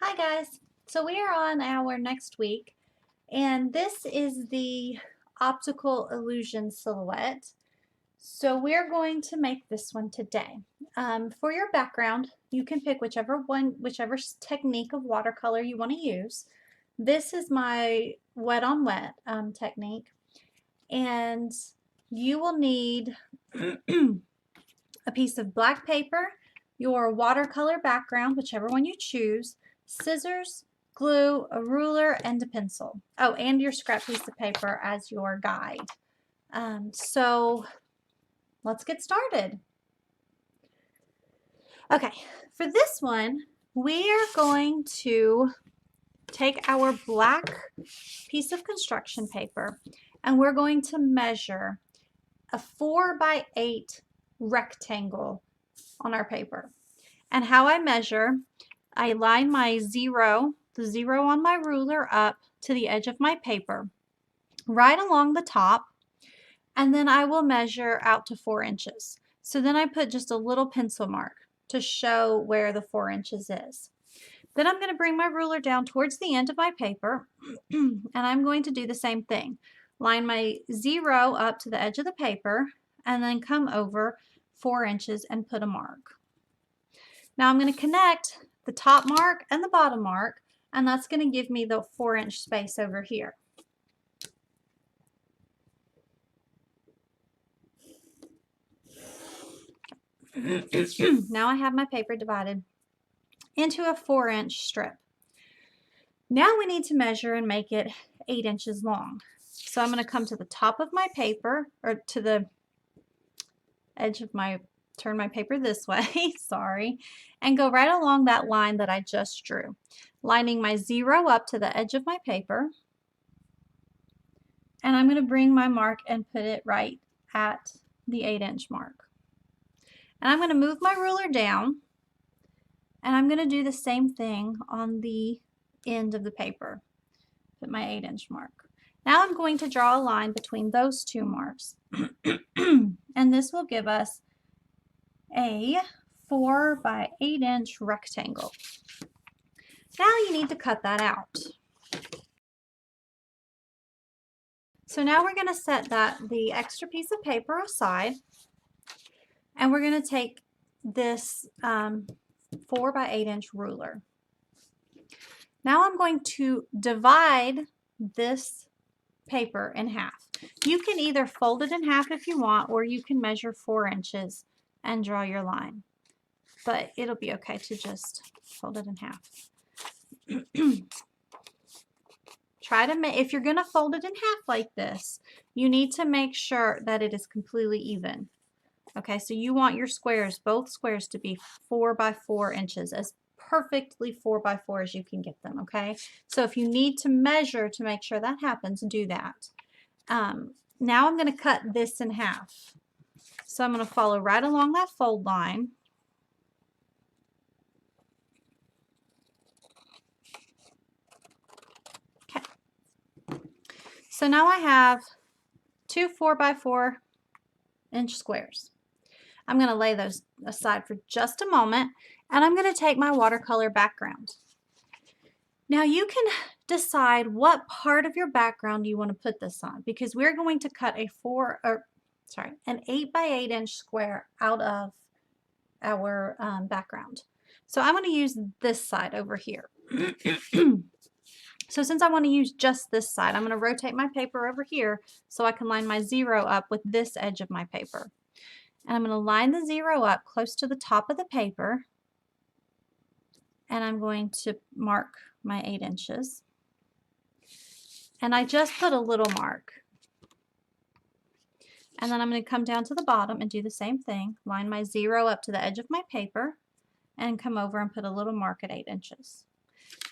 Hi guys, so we are on our next week and this is the optical illusion silhouette. So we're going to make this one today. For your background, you can pick whichever technique of watercolor you want to use. This is my wet on wet technique, and you will need a piece of black paper, your watercolor background, whichever one you choose, scissors, glue, a ruler, and a pencil. Oh, and your scrap piece of paper as your guide. So let's get started. Okay, for this one, we are going to take our black piece of construction paper and we're going to measure a 4x8 rectangle on our paper. And how I measure, I line the zero on my ruler up to the edge of my paper, right along the top, and then I will measure out to 4 inches. So then I put just a little pencil mark to show where the 4 inches is. Then I'm going to bring my ruler down towards the end of my paper, and I'm going to do the same thing. Line my 0 up to the edge of the paper, and then come over 4 inches and put a mark. Now I'm going to connect the top mark and the bottom mark, and that's going to give me the 4-inch space over here. Now I have my paper divided into a 4-inch strip. Now we need to measure and make it 8 inches long. So I'm going to come to the top of my paper, or to the edge of turn my paper this way, sorry, and go right along that line that I just drew, lining my 0 up to the edge of my paper, and I'm going to bring my mark and put it right at the 8-inch mark. And I'm going to move my ruler down, and I'm going to do the same thing on the end of the paper, put my 8-inch mark. Now I'm going to draw a line between those two marks, and this will give us a 4x8-inch rectangle. Now you need to cut that out. So now we're going to set the extra piece of paper aside, and we're going to take this 4x8-inch ruler. Now I'm going to divide this paper in half. You can either fold it in half if you want, or you can measure 4 inches and draw your line. But it'll be okay to just fold it in half. If you're going to fold it in half like this, you need to make sure that it is completely even. Okay, so you want your squares, both squares, to be 4 by 4 inches, as perfectly 4 by 4 as you can get them, okay? So if you need to measure to make sure that happens, do that. Now I'm going to cut this in half. So I'm going to follow right along that fold line. Okay. So now I have two 4 by 4 inch squares. I'm going to lay those aside for just a moment, and I'm going to take my watercolor background. Now you can decide what part of your background you want to put this on, because we're going to cut an 8 by 8 inch square out of our background. So I'm going to use this side over here. So since I want to use just this side, I'm going to rotate my paper over here so I can line my 0 up with this edge of my paper. And I'm going to line the 0 up close to the top of the paper, and I'm going to mark my 8 inches. And I just put a little mark. And then I'm going to come down to the bottom and do the same thing, line my 0 up to the edge of my paper, and come over and put a little mark at 8 inches.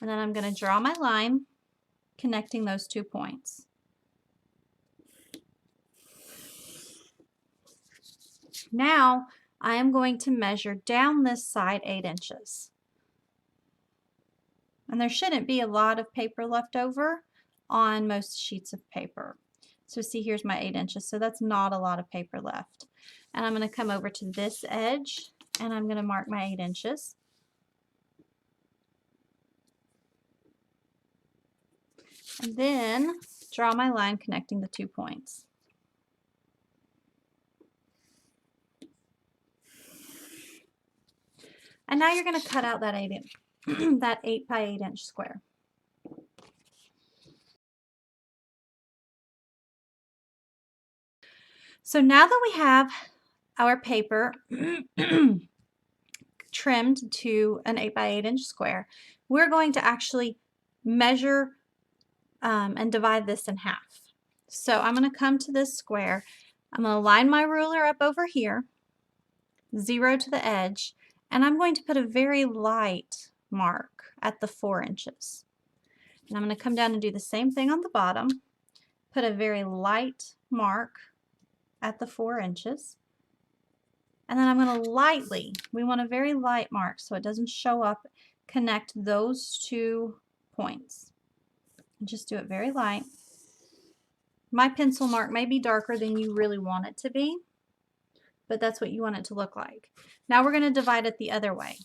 And then I'm going to draw my line connecting those 2 points. Now I am going to measure down this side 8 inches. And there shouldn't be a lot of paper left over on most sheets of paper. So see, here's my 8 inches, so that's not a lot of paper left. And I'm going to come over to this edge, and I'm going to mark my 8 inches. Then draw my line connecting the 2 points. And now you're going to cut out that 8 by 8 inch square. So now that we have our paper trimmed to an 8 by 8 inch square, we're going to actually measure and divide this in half. So I'm going to come to this square. I'm going to line my ruler up over here, 0 to the edge, and I'm going to put a very light mark at the 4 inches. And I'm going to come down and do the same thing on the bottom, put a very light mark at the 4 inches. And then I'm going to lightly, we want a very light mark so it doesn't show up, connect those 2 points. And just do it very light. My pencil mark may be darker than you really want it to be, but that's what you want it to look like. Now we're going to divide it the other way.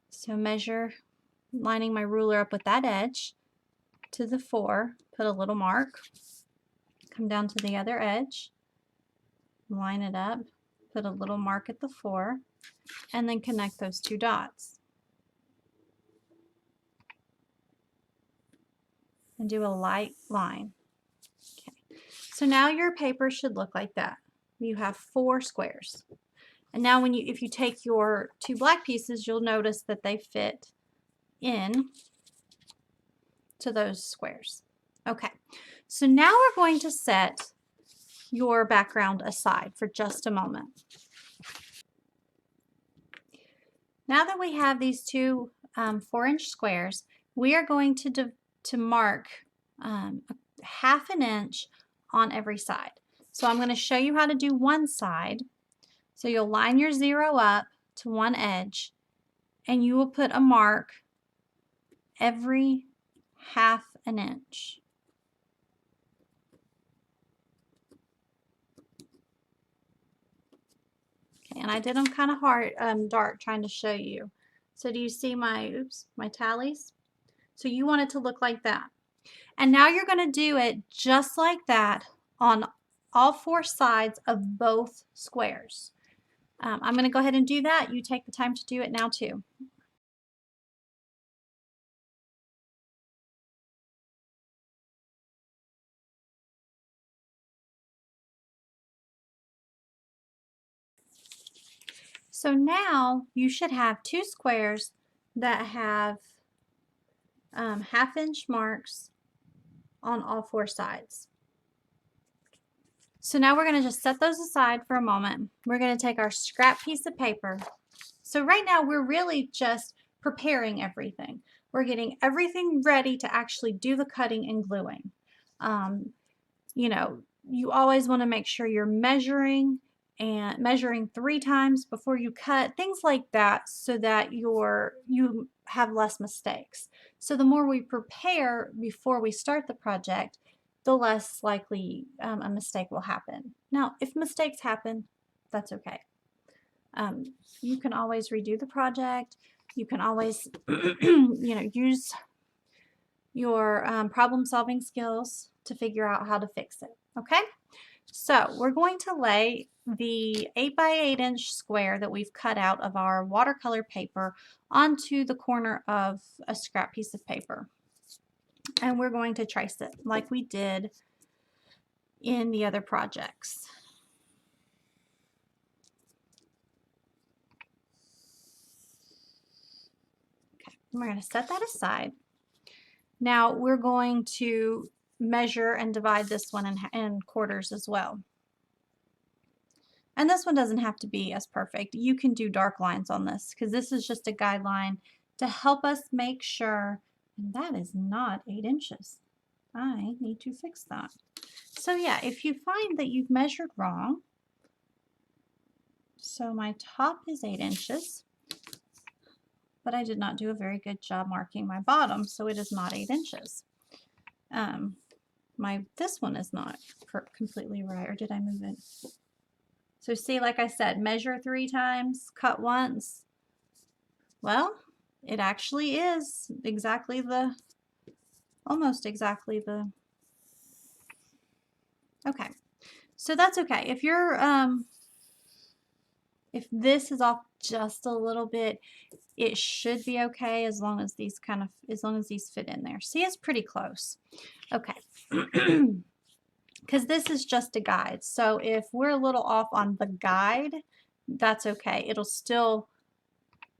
So measure, lining my ruler up with that edge to the 4, put a little mark, come down to the other edge, line it up, put a little mark at the 4, and then connect those 2 dots. And do a light line. Okay. So now your paper should look like that. You have 4 squares. And now if you take your 2 black pieces, you'll notice that they fit in to those squares. Okay, so now we're going to set your background aside for just a moment. Now that we have these 2 4-inch squares, we are going to mark ½ an inch on every side. So I'm going to show you how to do one side. So you'll line your 0 up to one edge, and you will put a mark every ½ an inch. Okay, and I did them kind of hard, dark, trying to show you. So do you see my tallies? So you want it to look like that. And now you're going to do it just like that on all 4 sides of both squares. I'm going to go ahead and do that. You take the time to do it now too. So now you should have 2 squares that have ½ inch marks on all 4 sides. So now we're going to just set those aside for a moment. We're going to take our scrap piece of paper. So right now we're really just preparing everything. We're getting everything ready to actually do the cutting and gluing. You know, you always want to make sure you're measuring 3 times before you cut, things like that, so that you have less mistakes. So the more we prepare before we start the project, the less likely a mistake will happen. Now, if mistakes happen, that's okay. You can always redo the project. You can always, use your problem-solving skills to figure out how to fix it. Okay? So we're going to lay the 8 by 8 inch square that we've cut out of our watercolor paper onto the corner of a scrap piece of paper. And we're going to trace it like we did in the other projects. Okay, we're going to set that aside. Now we're going to measure and divide this one in quarters as well. And this one doesn't have to be as perfect. You can do dark lines on this because this is just a guideline to help us make sure. And that is not 8 inches. I need to fix that. So yeah, if you find that you've measured wrong, so my top is 8 inches, but I did not do a very good job marking my bottom, so it is not 8 inches. This one is not completely right, or did I move it? So see, like I said, measure 3 times, cut once. Well, It actually is exactly the, almost exactly the, okay. So that's okay. If you're, if this is off just a little bit, it should be okay as long as these as long as these fit in there. See, it's pretty close. Okay. Because this is just a guide. So if we're a little off on the guide, that's okay. It'll still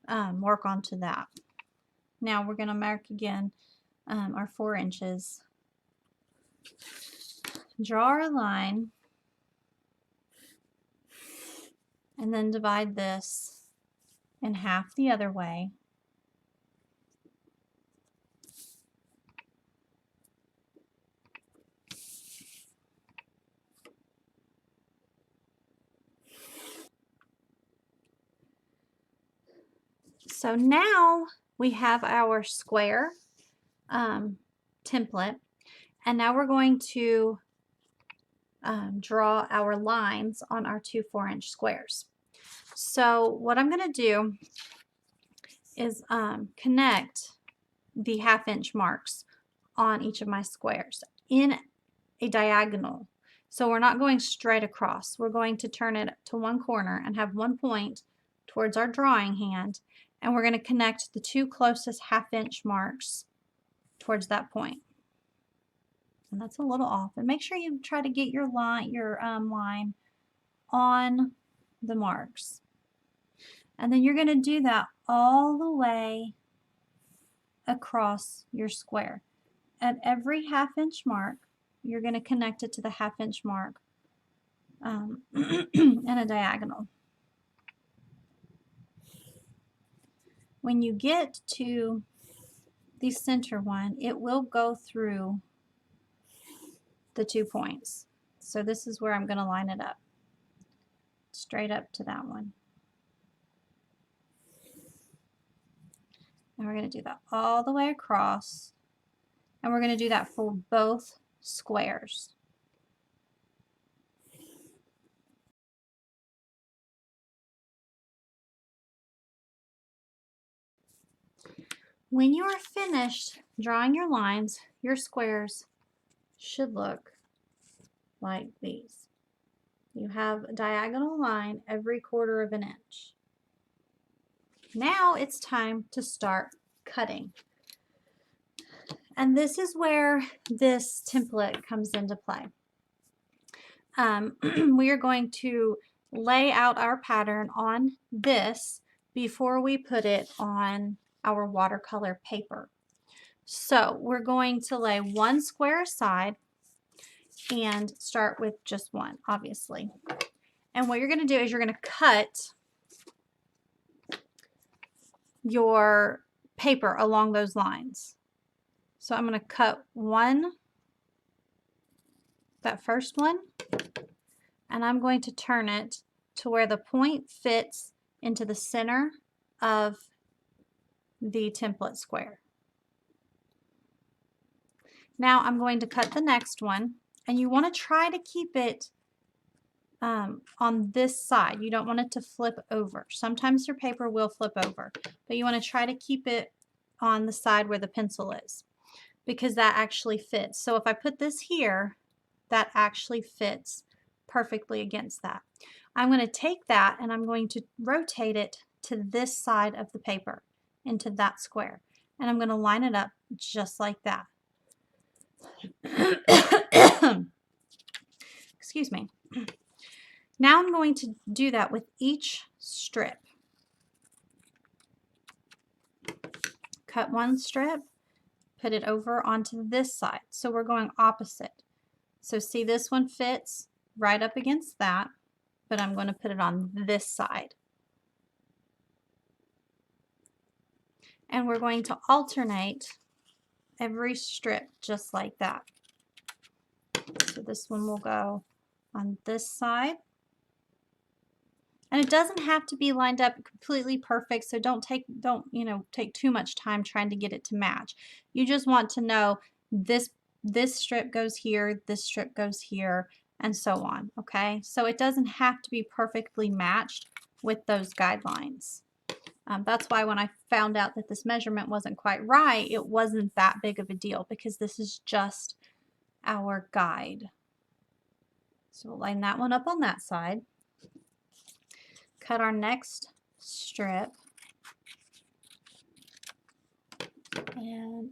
work onto that. Now we're going to mark again our 4 inches. Draw our line and then divide this in half the other way. So now we have our square template, and now we're going to draw our lines on our 2 4-inch squares. So what I'm going to do is connect the 1/2 inch marks on each of my squares in a diagonal. So we're not going straight across. We're going to turn it to one corner and have one point towards our drawing hand, and we're going to connect the 2 closest 1/2 inch marks towards that point. And that's a little off. And make sure you try to get your line on the marks. And then you're going to do that all the way across your square. At every 1/2 inch mark, you're going to connect it to the 1/2 inch mark in a diagonal. When you get to the center one, it will go through the 2 points. So this is where I'm going to line it up, straight up to that one. And we're going to do that all the way across, and we're going to do that for both squares. When you are finished drawing your lines, your squares should look like these. You have a diagonal line every 1/4 of an inch. Now it's time to start cutting. And this is where this template comes into play. We are going to lay out our pattern on this before we put it on our watercolor paper. So we're going to lay one square aside and start with just one, obviously. And what you're going to do is you're going to cut your paper along those lines. So I'm going to cut one, that first one, and I'm going to turn it to where the point fits into the center of the template square. Now I'm going to cut the next one, and you want to try to keep it on this side. You don't want it to flip over. Sometimes your paper will flip over, but you want to try to keep it on the side where the pencil is, because that actually fits. So if I put this here, that actually fits perfectly against that. I'm going to take that and I'm going to rotate it to this side of the paper, into that square, and I'm going to line it up just like that. Excuse me. Now I'm going to do that with each strip. Cut one strip, put it over onto this side. So we're going opposite. So see, this one fits right up against that, but I'm going to put it on this side. And we're going to alternate every strip just like that. So this one will go on this side. And it doesn't have to be lined up completely perfect, so don't take too much time trying to get it to match. You just want to know this strip goes here, this strip goes here, and so on, okay? So it doesn't have to be perfectly matched with those guidelines. That's why when I found out that this measurement wasn't quite right, it wasn't that big of a deal because this is just our guide. So we'll line that one up on that side. Cut our next strip. And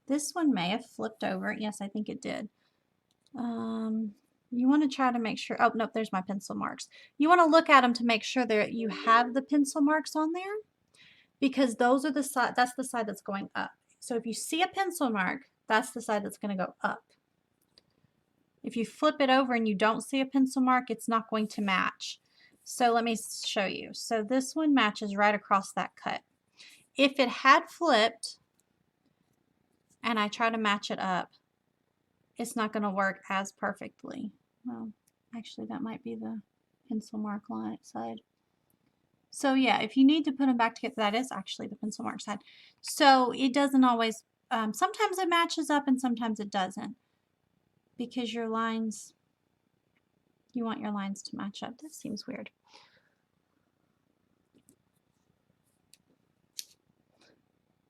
this one may have flipped over. Yes, I think it did. You want to try to make sure, oh, nope, there's my pencil marks. You want to look at them to make sure that you have the pencil marks on there, because those are the side, that's the side that's going up. So if you see a pencil mark, that's the side that's going to go up. If you flip it over and you don't see a pencil mark, it's not going to match. So let me show you. So this one matches right across that cut. If it had flipped and I try to match it up, it's not going to work as perfectly. Well, actually that might be the pencil mark line side. So yeah, if you need to put them back together, that is actually the pencil mark side. So it doesn't always, sometimes it matches up and sometimes it doesn't, because your lines, you want your lines to match up. That seems weird.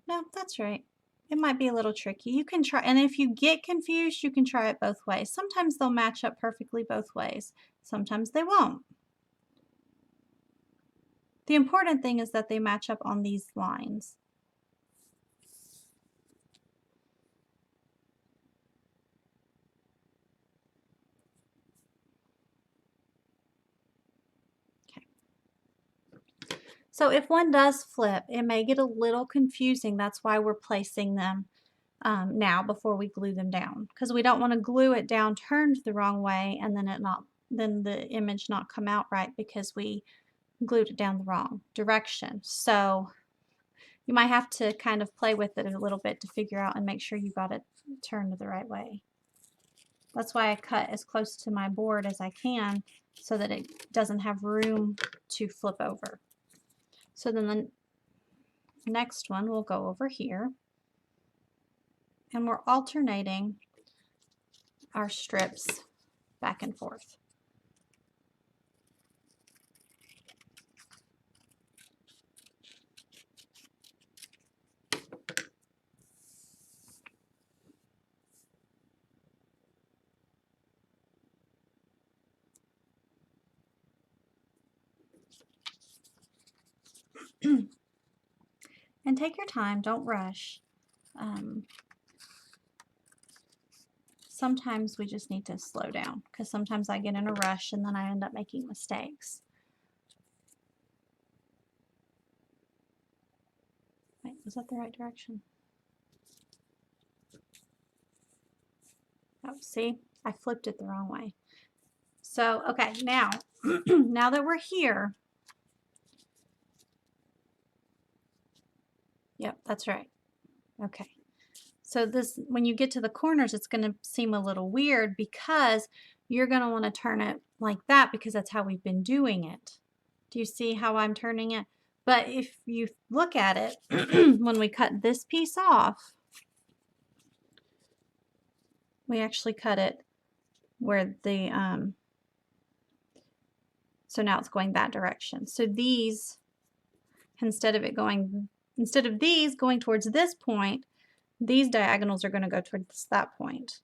No, that's right. It might be a little tricky. You can try, and if you get confused, you can try it both ways. Sometimes they'll match up perfectly both ways. Sometimes they won't. The important thing is that they match up on these lines. So if one does flip, it may get a little confusing. That's why we're placing them now before we glue them down, because we don't want to glue it down turned the wrong way and then the image not come out right because we glued it down the wrong direction. So you might have to kind of play with it a little bit to figure out and make sure you got it turned the right way. That's why I cut as close to my board as I can so that it doesn't have room to flip over. So then the next one will go over here, and we're alternating our strips back and forth. And take your time, don't rush. Sometimes we just need to slow down, because sometimes I get in a rush and then I end up making mistakes. Wait, was that the right direction? Oh, see, I flipped it the wrong way. So, okay, now, now that we're here, yep, that's right. Okay. So this, when you get to the corners, it's going to seem a little weird because you're going to want to turn it like that because that's how we've been doing it. Do you see how I'm turning it? But if you look at it, when we cut this piece off, we actually cut it where the, so now it's going that direction. So these, instead of these going towards this point, these diagonals are going to go towards that point.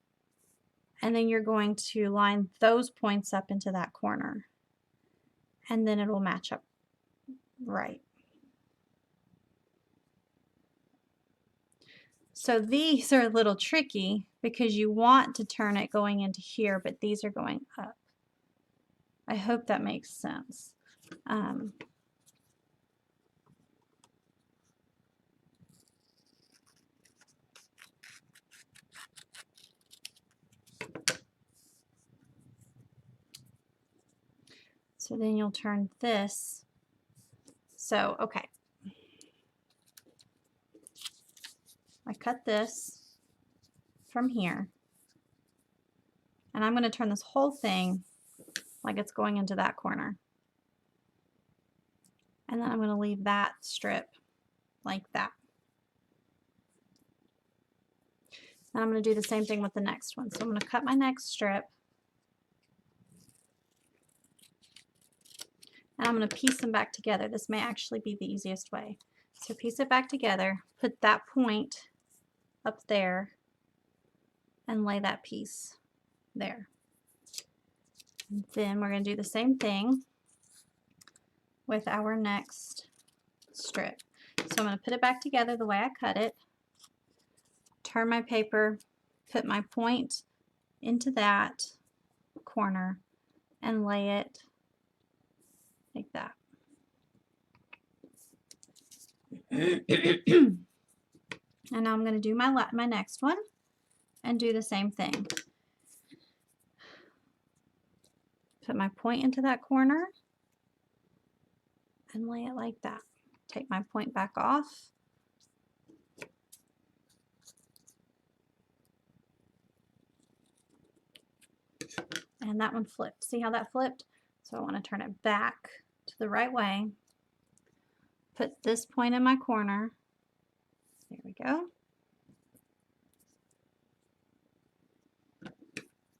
And then you're going to line those points up into that corner. And then it will match up right. So these are a little tricky because you want to turn it going into here, but these are going up. I hope that makes sense. So then you'll turn this. So, okay. I cut this from here. And I'm going to turn this whole thing like it's going into that corner. And then I'm going to leave that strip like that. And I'm going to do the same thing with the next one. So I'm going to cut my next strip. And I'm going to piece them back together. This may actually be the easiest way. So piece it back together, put that point up there, and lay that piece there. And then we're going to do the same thing with our next strip. So I'm going to put it back together the way I cut it, turn my paper, put my point into that corner, and lay it like that. And now I'm going to do my next one and do the same thing. Put my point into that corner and lay it like that. Take my point back off. And that one flipped. See how that flipped? So I want to turn it back to the right way. Put this point in my corner. There we go.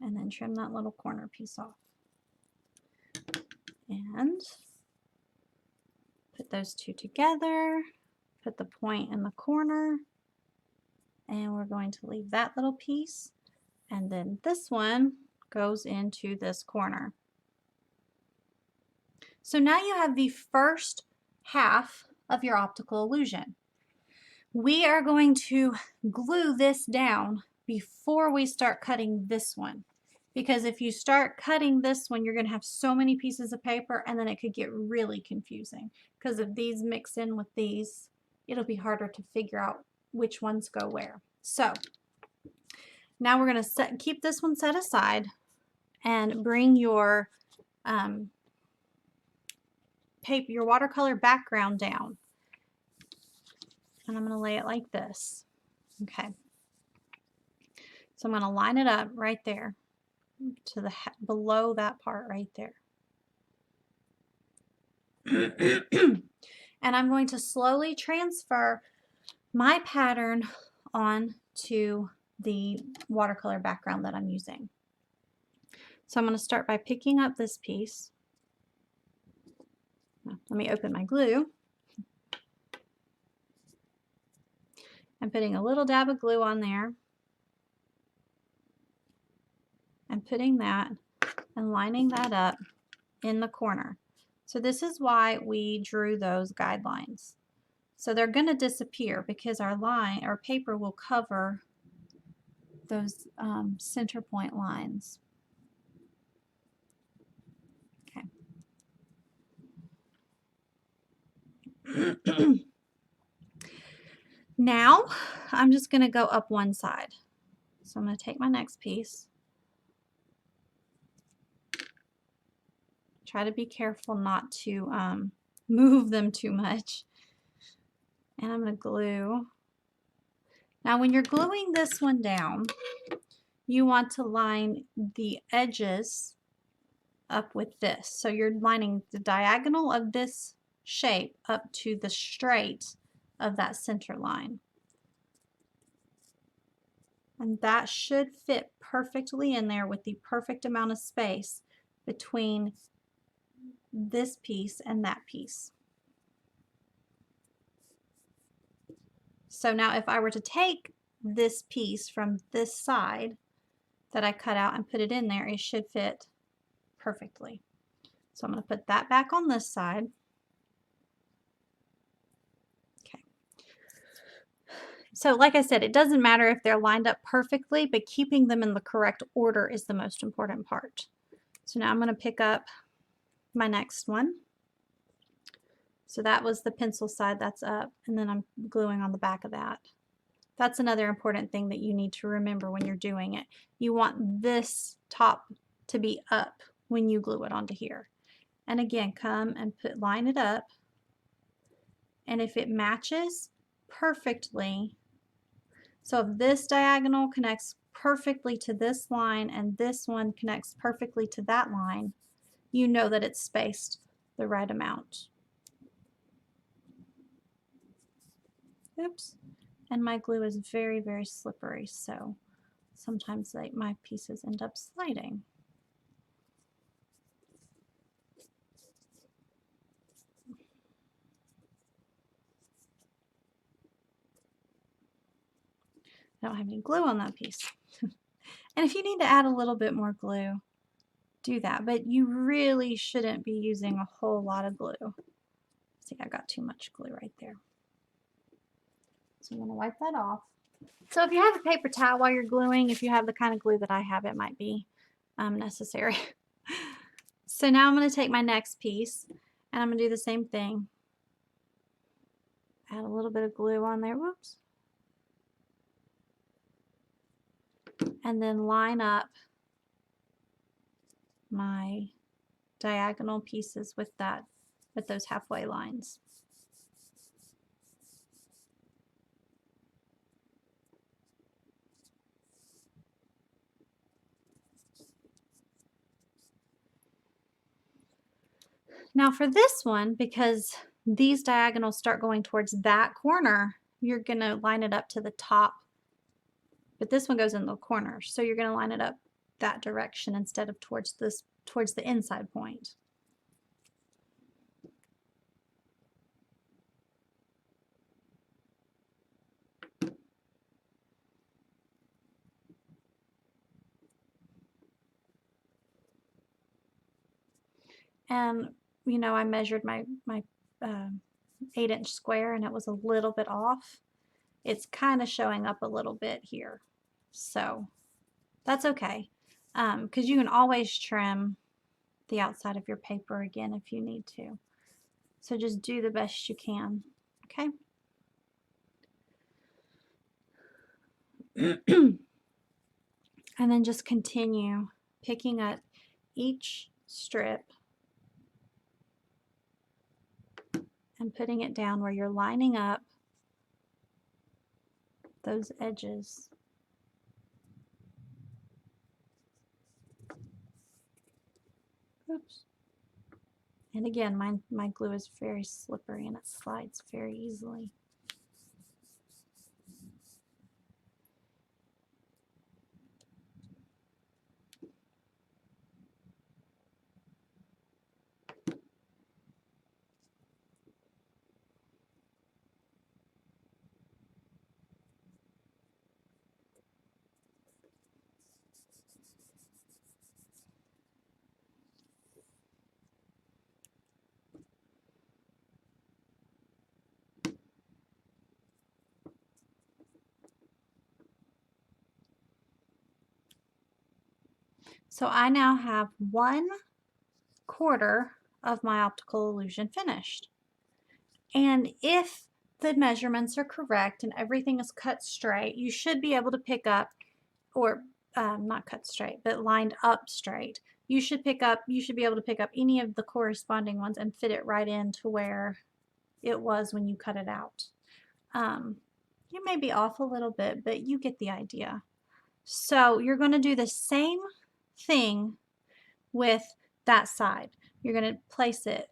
And then trim that little corner piece off. And put those two together. Put the point in the corner. And we're going to leave that little piece. And then this one goes into this corner. So now you have the first half of your optical illusion. We are going to glue this down before we start cutting this one. Because if you start cutting this one, you're going to have so many pieces of paper and then it could get really confusing. Because if these mix in with these, it'll be harder to figure out which ones go where. So now we're going to keep this one set aside and bring your your watercolor background down. And I'm going to lay it like this. Okay. So I'm going to line it up right there to the below that part right there. And I'm going to slowly transfer my pattern onto the watercolor background that I'm using. So I'm going to start by picking up this piece. Let me open my glue. I'm putting a little dab of glue on there and putting that and lining that up in the corner. So this is why we drew those guidelines. So they're going to disappear because our paper will cover those center point lines. Okay. Now I'm just going to go up one side. So I'm going to take my next piece. Try to be careful not to move them too much. And I'm going to glue. Now when you're gluing this one down, you want to line the edges up with this. So you're lining the diagonal of this shape up to the straight of that center line. And that should fit perfectly in there with the perfect amount of space between this piece and that piece. So now if I were to take this piece from this side that I cut out and put it in there, it should fit perfectly. So I'm going to put that back on this side. Okay. So like I said, it doesn't matter if they're lined up perfectly, but keeping them in the correct order is the most important part. So now I'm going to pick up my next one. So that was the pencil side, that's up, and then I'm gluing on the back of that. That's another important thing that you need to remember when you're doing it. You want this top to be up when you glue it onto here. And again, come and line it up, and if it matches perfectly, so if this diagonal connects perfectly to this line and this one connects perfectly to that line, you know that it's spaced the right amount. Oops. And my glue is very, very slippery, so sometimes my pieces end up sliding. I don't have any glue on that piece. And if you need to add a little bit more glue, do that, but you really shouldn't be using a whole lot of glue. See, I got too much glue right there. So I'm going to wipe that off. So if you have a paper towel while you're gluing, if you have the kind of glue that I have, it might be necessary. So now I'm going to take my next piece and I'm going to do the same thing. Add a little bit of glue on there. Whoops. And then line up my diagonal pieces with those halfway lines. Now for this one, because these diagonals start going towards that corner, you're going to line it up to the top. But this one goes in the corner, so you're going to line it up that direction instead of towards the inside point. And you know, I measured my 8-inch square and it was a little bit off. It's kind of showing up a little bit here, so that's okay, because you can always trim the outside of your paper again if you need to. So just do the best you can, okay? And then just continue picking up each strip and putting it down where you're lining up those edges. Oops. And again, my glue is very slippery and it slides very easily. So I now have 1/4 of my optical illusion finished. And if the measurements are correct and everything is cut straight, you should be able to pick up, or not cut straight, but lined up straight. You should be able to pick up any of the corresponding ones and fit it right into where it was when you cut it out. You may be off a little bit, but you get the idea. So you're going to do the same thing with that side. You're going to place it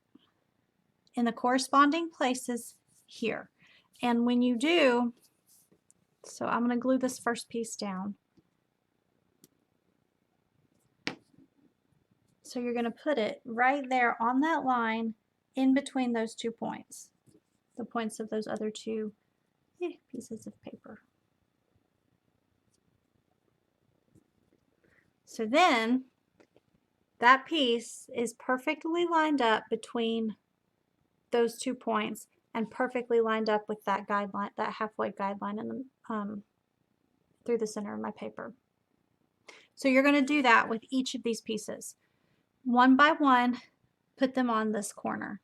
in the corresponding places here. And when you do, so I'm going to glue this first piece down. So you're going to put it right there on that line in between those 2 points, the points of those other 2 pieces of paper. So then that piece is perfectly lined up between those 2 points and perfectly lined up with that guideline, that halfway guideline in the, through the center of my paper. So you're going to do that with each of these pieces. One by one, put them on this corner.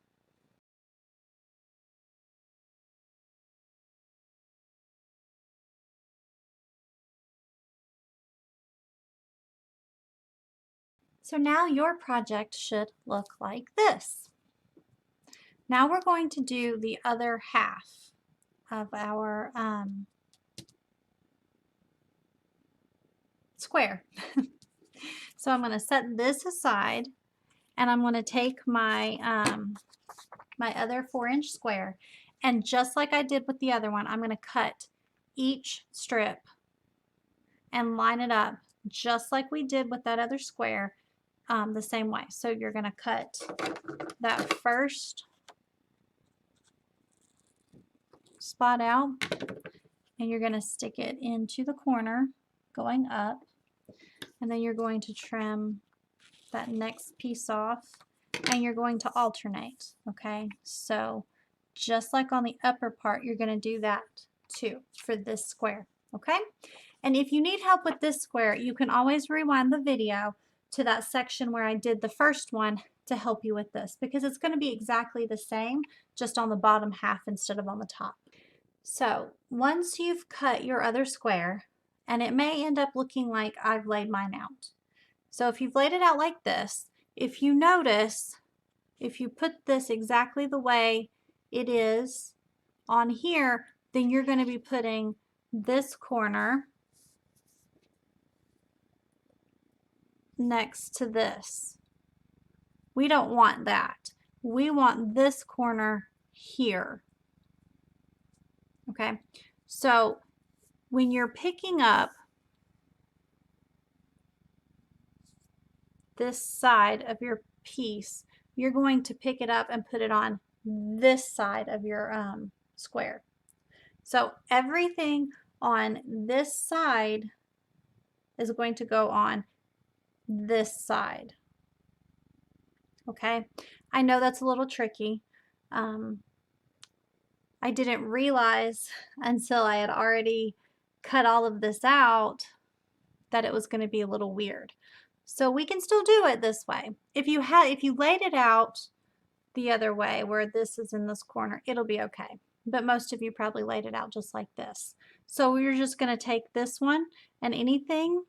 So now your project should look like this. Now we're going to do the other half of our square. So I'm going to set this aside and I'm going to take my my other 4-inch square, and just like I did with the other one, I'm going to cut each strip and line it up just like we did with that other square, the same way. So you're going to cut that first spot out and you're going to stick it into the corner going up, and then you're going to trim that next piece off, and you're going to alternate. Okay, so just like on the upper part, you're going to do that too for this square. Okay, and if you need help with this square, you can always rewind the video to that section where I did the first one to help you with this, because it's going to be exactly the same, just on the bottom half instead of on the top. So once you've cut your other square, and it may end up looking like I've laid mine out. So if you've laid it out like this, if you notice, if you put this exactly the way it is on here, then you're going to be putting this corner next to this. We don't want that. We want this corner here. Okay, so when you're picking up this side of your piece, you're going to pick it up and put it on this side of your square. So everything on this side is going to go on this side. Okay, I know that's a little tricky. I didn't realize until I had already cut all of this out that it was going to be a little weird. So we can still do it this way. If you laid it out the other way where this is in this corner, it'll be okay. But most of you probably laid it out just like this. So we're just going to take this one, and anything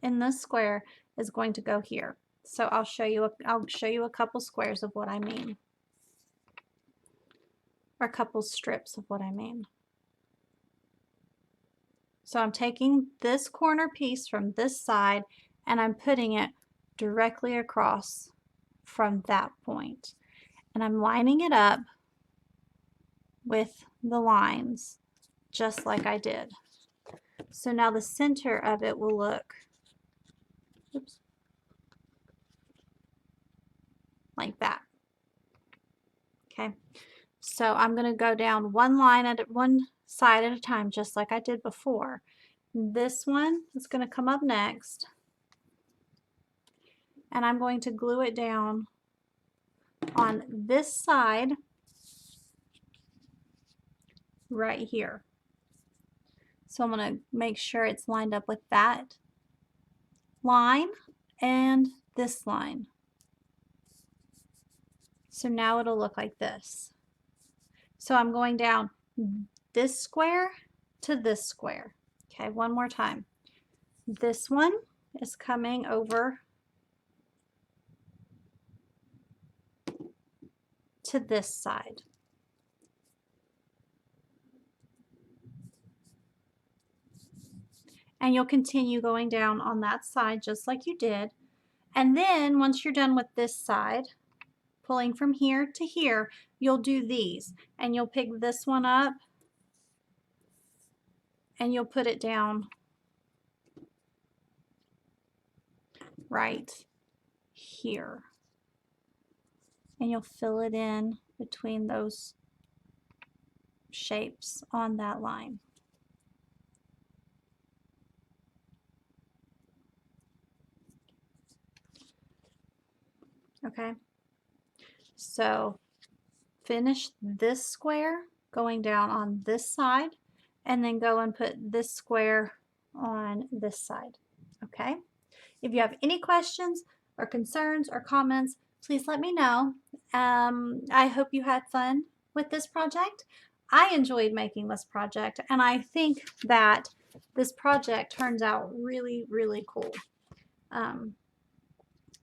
in this square is going to go here. So I'll show you a couple squares of what I mean. Or a couple strips of what I mean. So I'm taking this corner piece from this side and I'm putting it directly across from that point. And I'm lining it up with the lines just like I did. So now the center of it will look, oops, like that. Okay, so I'm going to go down one line at one side at a time, just like I did before. This one is going to come up next, and I'm going to glue it down on this side right here. So I'm going to make sure it's lined up with that line and this line. So now it'll look like this. So I'm going down this square to this square. Okay, one more time. This one is coming over to this side. And you'll continue going down on that side just like you did. And then once you're done with this side, pulling from here to here, you'll do these. And you'll pick this one up and you'll put it down right here. And you'll fill it in between those shapes on that line. Okay, so finish this square going down on this side, and then go and put this square on this side. Okay, if you have any questions or concerns or comments, please let me know. I hope you had fun with this project. I enjoyed making this project, and I think that this project turns out really, really cool.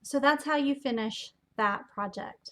So that's how you finish that project.